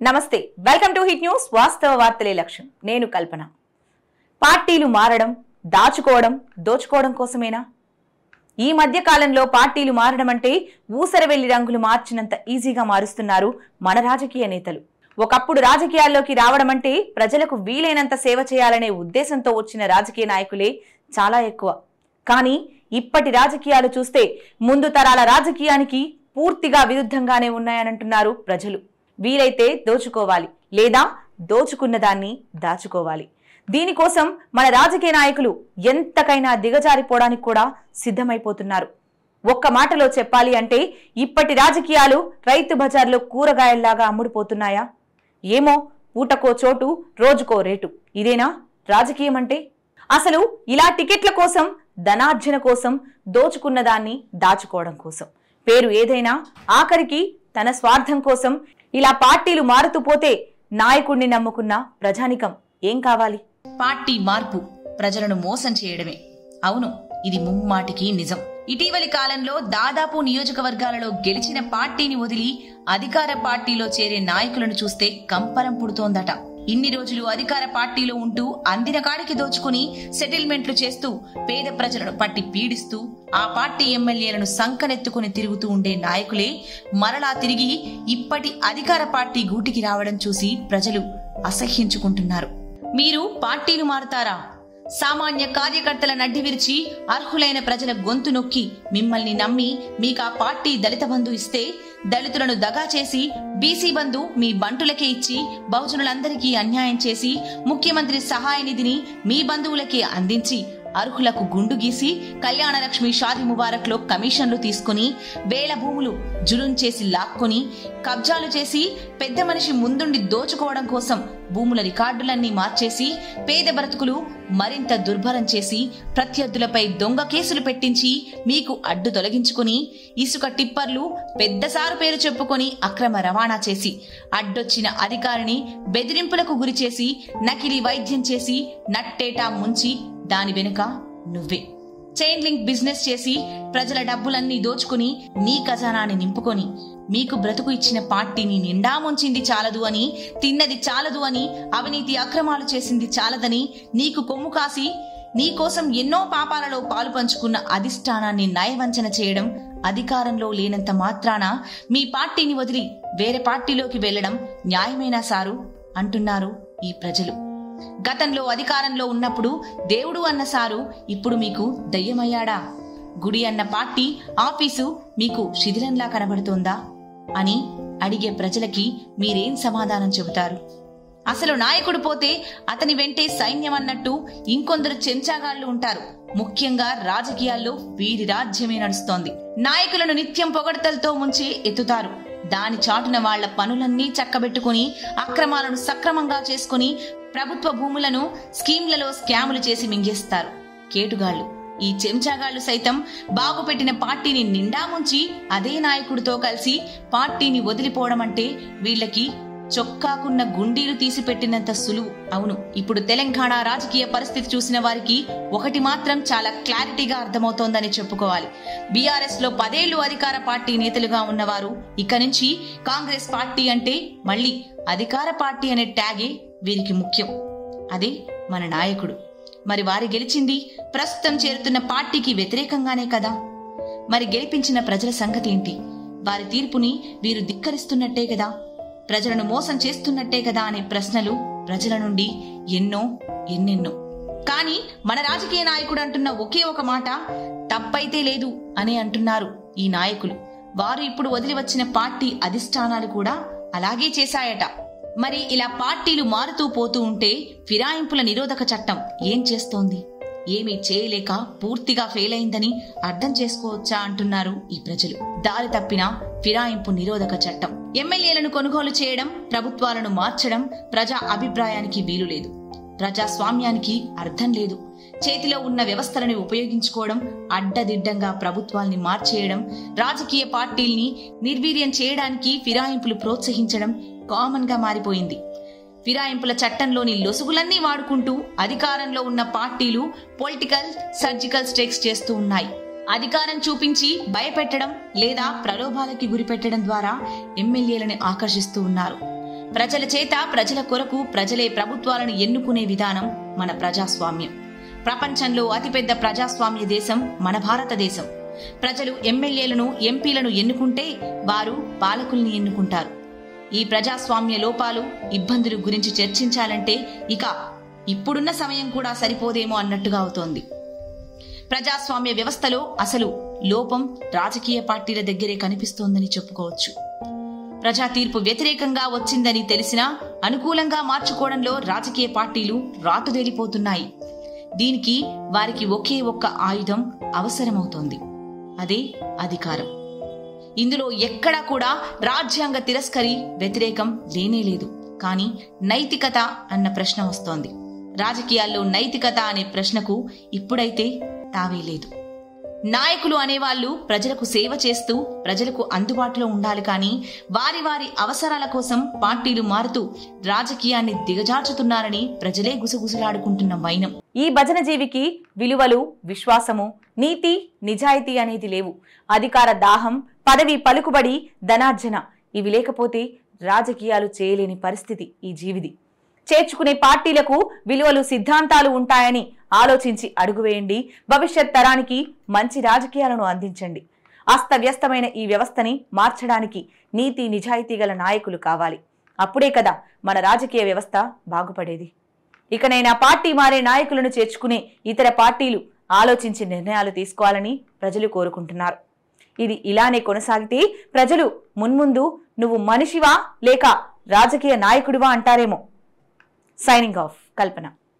నమస్తే welcome to hit news వాస్తవ వార్తలే లక్ష్యం నేను కల్పన పార్టీలు మారడం దాచుకోవడం దోచుకోవడం కోసమేనా ఈ మధ్య కాలంలో పార్టీలు మారడం అంటే ఊసరవెల్లి రంగులు మార్చినంత ఈజీగా మారుస్తున్నారు మన రాజకీయ నేతలు ఒకప్పుడు రాజకీయాల్లోకి రావడం అంటే ప్రజలకు వీలైనంత సేవ చేయాలనే ఉద్దేశంతో వచ్చిన రాజకీయ నాయకులే చాలా ఎక్కువ కానీ ఇప్పటి రాజకీయాలు చూస్తే ముందు తరాల రాజకీయానికి పూర్తిగా విరుద్ధంగానే ఉన్నాయనంటున్నారు ప్రజలు వీలైతే దోచుకోవాలి లేదా దోచుకున్న దాన్ని దాచుకోవాలి దీనికోసం మన రాజకీయ నాయకులు ఎంతకైనా దిగజారిపోవడానికి కూడా సిద్ధమైపోతున్నారు ఒక్క మాటలో చెప్పాలి అంటే ఇప్పటి రాజకీయాలు రైతు బజార్లో కూరగాయల్లాగా అమ్ముడుపోతున్నాయా ఏమో పూటకో చోటు రోజుకో రేటు ఇదేనా రాజకీయం అంటే అసలు ఇలా టికెట్ల కోసం ధనార్జన కోసం దోచుకున్న దాన్ని దాచుకోవడం కోసం పేరు ఏదైనా ఆఖరికి తన స్వార్థం కోసం ఇలా పార్టీలు మారుతూ పోతే నాయకుడిని నమ్ముకున్న ప్రజానికం ఏం కావాలి పార్టీ మార్పు ప్రజలను మోసం చేయడమే అవును ఇది ముమ్మాటికి నిజం ఇటీవలి కాలంలో దాదాపు నియోజకవర్గాలలో గెలిచిన పార్టీని వదిలి అధికార పార్టీలో చేరే నాయకులను చూస్తే కంపరం పుడుతోందట ఇన్ని రోజులు అధికార పార్టీలో ఉంటూ అందిన కాడికి దోచుకుని సెటిల్మెంట్లు చేస్తూ పేద ప్రజలను పట్టి పీడిస్తూ ఆ పార్టీ ఎమ్మెల్యేలను సంకనెత్తుకుని తిరుగుతూ ఉండే నాయకులే మరలా తిరిగి ఇప్పటి అధికార పార్టీ గూటికి రావడం చూసి ప్రజలు అసహ్యించుకుంటున్నారు మీరు పార్టీలు మారుతారా సామాన్య కార్యకర్తల నడ్డి విరిచి అర్హులైన ప్రజల గొంతు నొక్కి మిమ్మల్ని నమ్మి మీకా పార్టీ దళిత బంధు ఇస్తే దళితులను దగా చేసి బీసీ బంధు మీ బంటులకే ఇచ్చి బహుజనులందరికీ అన్యాయం చేసి ముఖ్యమంత్రి సహాయ నిధిని మీ బంధువులకే అందించి అర్హులకు గుండు గీసి కళ్యాణ లక్ష్మి షాదీ ముబారక్ లో కమిషన్లు తీసుకుని వేల భూములు జులుం చేసి లాక్కొని కబ్జాలు చేసి పెద్ద మనిషి ముందుండి దోచుకోవడం కోసం భూముల రికార్డులన్నీ మార్చేసి పేద బ్రతుకులు మరింత దుర్భరం చేసి ప్రత్యర్థులపై దొంగ కేసులు పెట్టించి మీకు అడ్డు తొలగించుకుని ఇసుక టిప్పర్లు పెద్ద సారు పేరు చెప్పుకొని అక్రమ రవాణా చేసి అడ్డొచ్చిన అధికారిని బెదిరింపులకు గురిచేసి నకిలీ వైద్యం చేసి నట్టేటా ముంచి దాని వెనుక నువ్వే చైన్ లింక్ బిజినెస్ చేసి ప్రజల డబ్బులన్నీ దోచుకుని నీ ఖజానాన్ని నింపుకొని మీకు బ్రతుకు ఇచ్చిన పార్టీని నిండా ముంచింది చాలదు అని తిన్నది చాలదు అని అవినీతి అక్రమాలు చేసింది చాలదని నీకు కొమ్ము కాసి నీకోసం ఎన్నో పాపాలలో పాలు పంచుకున్న అధిష్టానాన్ని నయవంచన చేయడం అధికారంలో లేనంత మాత్రాన మీ పార్టీని వదిలి వేరే పార్టీలోకి వెళ్లడం న్యాయమేనా సారు అంటున్నారు ఈ ప్రజలు గతంలో అధికారంలో ఉన్నప్పుడు దేవుడు అన్న సారు ఇప్పుడు మీకు దయ్యమయ్యాడా గుడి అన్న పార్టీ ఆఫీసు మీకు శిథిలంలా కనబడుతోందా అని అడిగే ప్రజలకి మీరేం సమాధానం చెబుతారు అసలు నాయకుడు పోతే అతని వెంటే సైన్యం అన్నట్టు ఇంకొందరు చెంచాగాళ్లు ఉంటారు ముఖ్యంగా రాజకీయాల్లో వీరి రాజ్యమే నడుస్తోంది నాయకులను నిత్యం పొగడ్తలతో ముంచి ఎత్తుతారు దాని చాటున వాళ్ల పనులన్నీ చక్కబెట్టుకుని అక్రమాలను సక్రమంగా చేసుకుని ప్రభుత్వ భూములను స్కీంలలో స్కాములు చేసి మింగేస్తారు కేటుగాళ్లు ఈ చెంచాగాళ్లు సైతం బాగుపెట్టిన పార్టీని నిండా ముంచి అదే నాయకుడితో కలిసి పార్టీని వదిలిపోవడం అంటే వీళ్లకి చొక్కాకున్న గుండీలు తీసి పెట్టినంత సులువు అవును ఇప్పుడు తెలంగాణ రాజకీయ పరిస్థితి చూసిన వారికి ఒకటి మాత్రం చాలా క్లారిటీగా అర్థమవుతోందని చెప్పుకోవాలి బీఆర్ఎస్ లో 10 ఏళ్లు అధికార పార్టీ నేతలుగా ఉన్నవారు ఇక నుంచి కాంగ్రెస్ పార్టీ అంటే మళ్లీ అధికార పార్టీ అనే ట్యాగే వీరికి ముఖ్యం అదే మన నాయకుడు మరి వారి గెలిచింది ప్రస్తుతం చేరుతున్న పార్టీకి వ్యతిరేకంగానే కదా మరి గెలిపించిన ప్రజల సంగతి ఏంటి వారి తీర్పుని వీరు ధిక్కరిస్తున్నట్టే కదా ప్రజలను మోసం చేస్తున్నట్టే కదా అనే ప్రశ్నలు ప్రజల నుండి ఎన్నెన్నో కానీ మన రాజకీయ నాయకుడు అంటున్న ఒకే ఒక మాట తప్పైతే లేదు అని అంటున్నారు ఈ నాయకులు వారు ఇప్పుడు వదిలి వచ్చిన పార్టీ అధిష్టానాలు కూడా అలాగే చేశాయట మరి ఇలా పార్టీలు మారుతూ పోతూ ఉంటే ఫిరాయింపుల నిరోధక చట్టం ఏం చేస్తోంది ఏమీ చేయలేక పూర్తిగా ఫెయిల్ అయిందని అర్థం చేసుకోవచ్చా అంటున్నారు ఈ ప్రజలు దారి తప్పిన ఫిరాయింపు నిరోధక చట్టం ఎమ్మెల్యేలను కొనుగోలు చేయడం ప్రభుత్వాలను మార్చడం ప్రజా అభిప్రాయానికి వీలు లేదు ప్రజాస్వామ్యానికి అర్థం లేదు చేతిలో ఉన్న వ్యవస్థలను ఉపయోగించుకోవడం అడ్డదిడ్డంగా ప్రభుత్వాల్ని మార్చేయడం రాజకీయ పార్టీల్ని నిర్వీర్యం చేయడానికి ఫిరాయింపులు ప్రోత్సహించడం కామన్ గా మారిపోయింది ఫిరాయింపుల చట్టంలోని లొసుగులన్నీ వాడుకుంటూ అధికారంలో ఉన్న పార్టీలు పొలిటికల్ సర్జికల్ స్ట్రైక్స్ చేస్తూ ఉన్నాయి అధికారం చూపించి భయపెట్టడం లేదా ప్రలోభాలకి గురిపెట్టడం ద్వారా ఎమ్మెల్యేలను ఆకర్షిస్తూ ఉన్నారు ప్రజల చేత ప్రజల కొరకు ప్రజలే ప్రభుత్వాలను ఎన్నుకునే విధానం మన ప్రజాస్వామ్యం. ప్రపంచంలో అతిపెద్ద ప్రజాస్వామ్య దేశం మన భారతదేశం. ప్రజలు ఎమ్మెల్యేలను, ఎంపీలను ఎన్నుకుంటే వారు పాలకుల్ని ఎన్నుకుంటారు. ఈ ప్రజాస్వామ్య లోపాలు, ఇబ్బందుల గురించి చర్చించాలంటే ఇక ఇప్పుడున్న సమయం కూడా సరిపోదేమో అన్నట్టుగా అవుతోంది. ప్రజాస్వామ్య వ్యవస్థలో అసలు లోపం రాజకీయ పార్టీల దగ్గరే కనిపిస్తోందని చెప్పుకోవచ్చు. ప్రజా తీర్పు వ్యతిరేకంగా వచ్చిందని తెలిసినా అనుకూలంగా మార్చుకోవడంలో రాజకీయ పార్టీలు రాటుదేలిపోతున్నాయి. దీనికి వారికి ఒకే ఒక్క ఆయుధం అవసరమవుతోంది, అదే అధికారం. ఇందులో ఎక్కడా కూడా రాజ్యాంగ తిరస్కరి, వ్యతిరేకం లేనేలేదు. కానీ నైతికత అన్న ప్రశ్న వస్తోంది. రాజకీయాల్లో నైతికత అనే ప్రశ్నకు ఇప్పుడైతే తావే లేదు. నాయకులు అనేవాళ్లు ప్రజలకు సేవ చేస్తూ ప్రజలకు అందుబాటులో ఉండాలి. కానీ వారి వారి అవసరాల కోసం పార్టీలు మారుతూ రాజకీయాన్ని దిగజార్చుతున్నారని ప్రజలే గుసగుసలాడుకుంటున్న వైనం. ఈ భజన జీవికి విలువలు, విశ్వాసము, నీతి, నిజాయితీ అనేది లేవు. అధికార దాహం, పదవి పలుకుబడి, ధనార్జన ఇవి లేకపోతే రాజకీయాలు చేయలేని పరిస్థితి ఈ జీవిది. చేర్చుకునే పార్టీలకు విలువలు, సిద్ధాంతాలు ఉంటాయని ఆలోచించి అడుగువేయండి. భవిష్యత్ తరానికి మంచి రాజకీయాలను అందించండి. అస్తవ్యస్తమైన ఈ వ్యవస్థని మార్చడానికి నీతి, నిజాయితీ గల నాయకులు కావాలి. అప్పుడే కదా మన రాజకీయ వ్యవస్థ బాగుపడేది. ఇకనైనా పార్టీ మారే నాయకులను చేర్చుకునే ఇతర పార్టీలు ఆలోచించి నిర్ణయాలు తీసుకోవాలని ప్రజలు కోరుకుంటున్నారు. ఇది ఇలానే కొనసాగితే ప్రజలు మున్ముందు నువ్వు మనిషివా లేక రాజకీయ నాయకుడివా అంటారేమో. సైనింగ్ ఆఫ్, కల్పన.